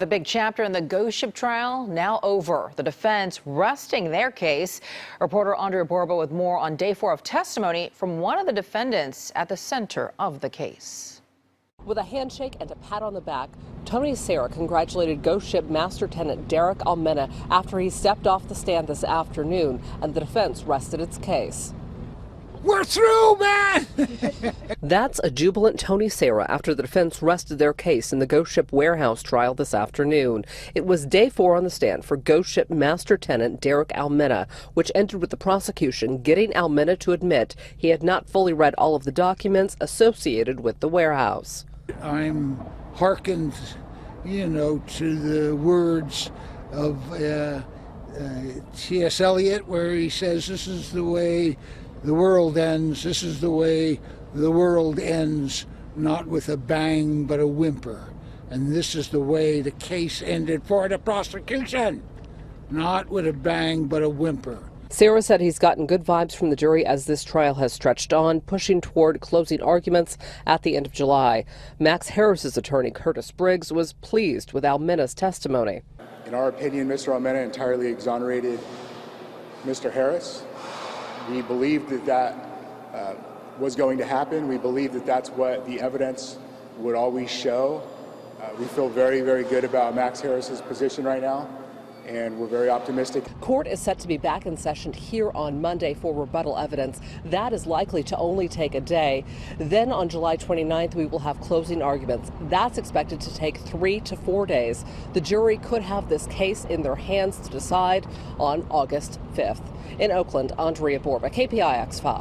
The big chapter in the ghost ship trial now over. The defense resting their case. Reporter Andria Borba with more on day 4 of testimony from one of the defendants at the center of the case. With a handshake and a pat on the back, Tony Serra congratulated ghost ship Master Tenant Derek Almena after he stepped off the stand this afternoon, and the defense rested its case. We're through, man! That's a jubilant Tony Serra after the defense rested their case in the ghost ship warehouse trial this afternoon. It was day 4 on the stand for ghost ship Master Tenant Derek Almena, which ended with the prosecution getting Almena to admit he had not fully read all of the documents associated with the warehouse. I'm hearkened, to the words of T.S. Eliot, where he says, this is the way the world ends, this is the way the world ends, not with a bang but a whimper. And this is the way the case ended for the prosecution, not with a bang but a whimper. Serra said he's gotten good vibes from the jury as this trial has stretched on, pushing toward closing arguments at the end of July. Max Harris's attorney, Curtis Briggs, was pleased with Almena's testimony. In our opinion, Mr. Almena entirely exonerated Mr. Harris. We believed that was going to happen. We believed that that's what the evidence would always show. We feel very, very good about Max Harris's position right now, and we're very optimistic. Court is set to be back in session here on Monday for rebuttal evidence. That is likely to only take a day. Then on July 29th, we will have closing arguments. That's expected to take 3 to 4 days. The jury could have this case in their hands to decide on August 5th. In Oakland, Andria Borba, KPIX 5.